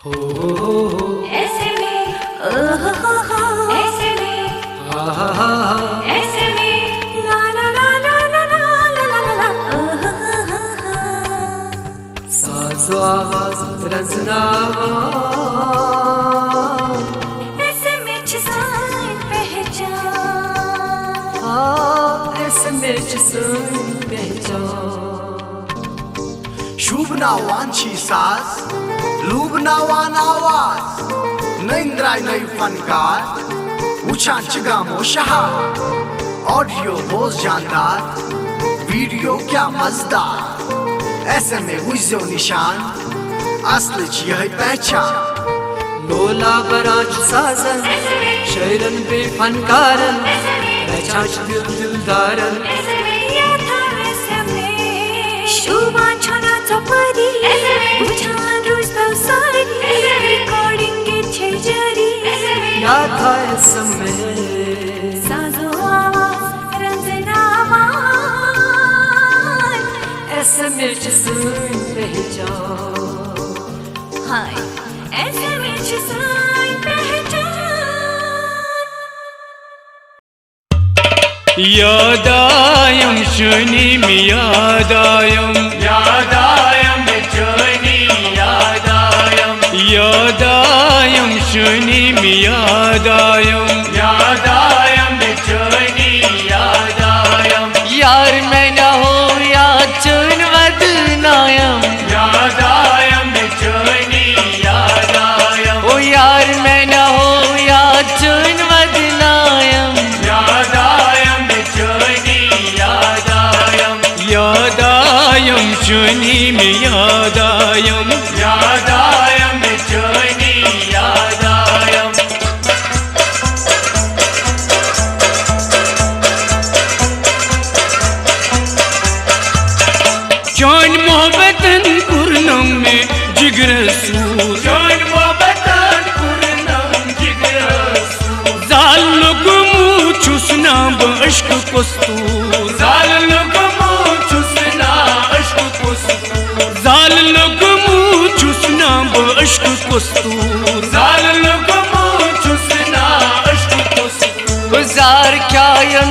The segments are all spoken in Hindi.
ऐसे में ऐसे में ऐसे में ला ला ला ला ला ला ला ला साज़ो आवाज़ रज़ना ऐसे में जिसान पहचान ऐसे में जिसान पहचान शुभ नावांची साज लूब नावान आवाज नैंद्राय नई फनकार उछान चिगामो शहा ऑडियो बहुत जानदार वीडियो क्या मजेदार ऐसे में हुइजो निशान असल यही पहचान लोला बराज साजन शैरन बे फनकारन पहचान दिलदारन शुभान छना चपरी उछान रोज सारी रिकॉर्डिंग के छेजरी याद था समय साज़ो आवाज़ रज़ना ऐसे में जिसान पहचान हाय ऐसे में जिसान पहचान यादायम शनीम यादायम शनी यादायम शनीम यादायम शनी यार मैं न हो या चुन वदनायम शनी ओ यार मैं न हो या चुन वदनायम यादायम शनी में यादायम शनी यादायम जान मोहब्बतन पूर्णम में जिगर सूर जान मोहब्बतन पूर्णम जिगर सूर जाल लोग मुँह चुसना बश्क कस्तूर जाल लोग मुँह चुसना अश्क कस्तूर जाल लोग मुँह चुसना बश्क कस्तूर जाल लोग मुँह चुसना अश्क कस्तूर गुजार क्या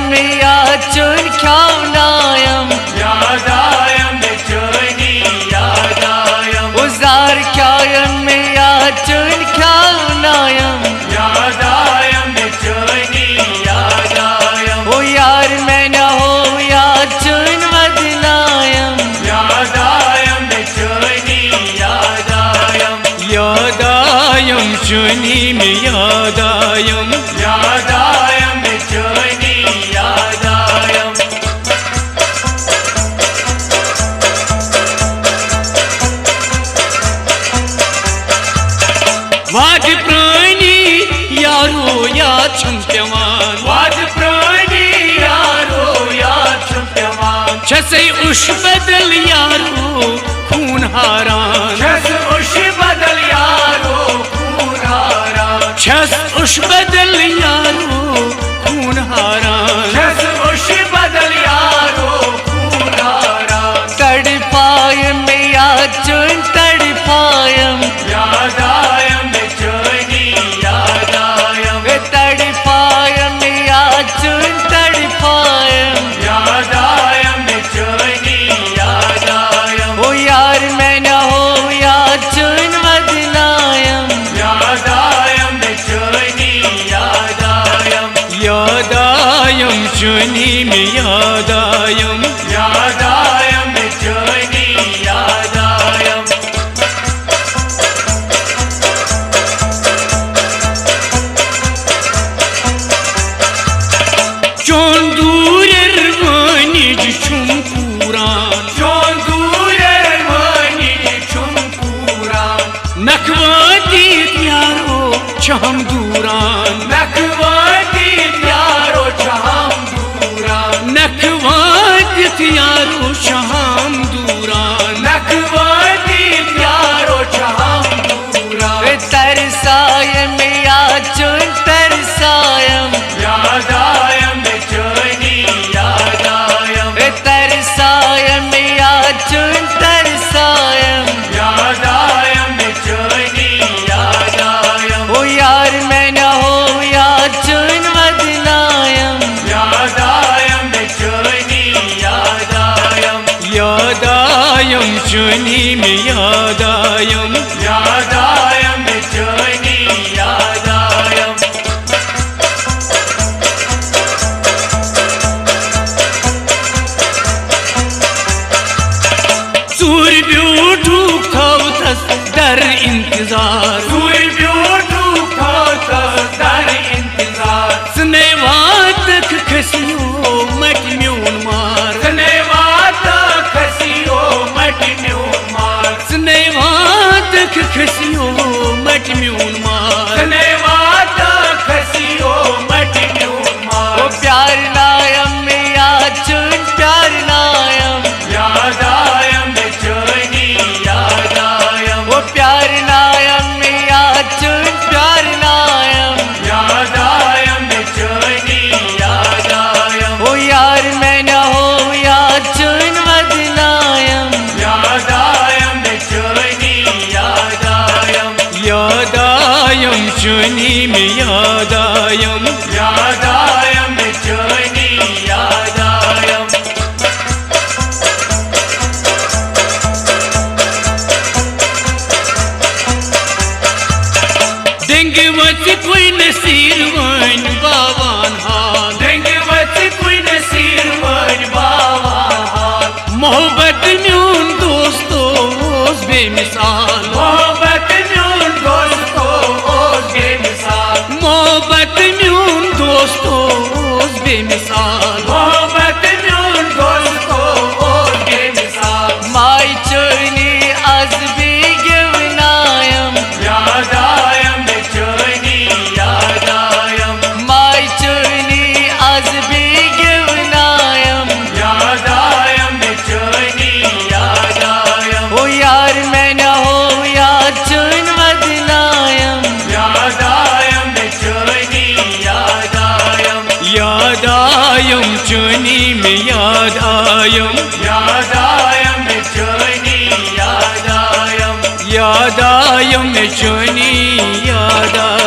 में या चुन क्या नायम यादायम शनी यादायम गुजार क्या में या चुन क्या नायम यादायम शनी यादायम ओ यार मैं न हो या चुन वदनायम यादायम शनी यादायम यादायम शनी में यादायम शनी यादायम वाद प्राणी यारो या छुम्प्यमान वाद प्राणी यारो या छुम्प्यमान छसे उश बदल यारो खून हारान छस उश बदल यारो खून हारान छस उश बदल यारो खून हारान छस उश बदल यारो खून हारान तड़पाय में या चुन तड़पायम यादायम शनी यादायम तड़पायम या चुन तड़पायम यादायम शनी यादायम ओ यार मैं न हो या चुन वदनायम यादायम शनी यादायम यादायम शनी में यादायम शनी यादायम चोन दूर वानी छुम पूरान चोन दूर वानी छुम पूरान नखवाती यारो छम दूरान नखवाती यारो छम दूरान नखवाती यारो छम दूरान नखवाती यारो छम दूरान तरसाय में या चुन तरसायम यादायम शनी यादायम तरसायम या चुन तरसायम यादायम शनी चनी में याद आयम चनी याद आयम सूर ब्यूठू खावतस दर इंतजार सने वातक खसियो मट म्यून मार सने वातक खसियो मट म्यून मार ओ प्यार नायम में याद चुन प्यार नायम चनी याद आयम ओ प्यार नायम में याद चुन प्यार नायम चनी याद आयम ओ यार मैं न हो याद चुन वदनायम चनी याद आयम चनी में याद आयम चनी याद आयम देंग वच कोई नसीर वन बावान हाल मोहब्बत म्यून दोस्तों बेमिसाल मोहब्बत म्यून दोस्तों बेमिसाल माय चनी आज भी गिवनायम चनी याद आयम माय चनी आज भी गिवनायम चनी याद आयम ओ यार मैं न हो याद चुन वदनायम चनी याद आयम चनी में याद आयम चनी याद आयम चनी याद आयम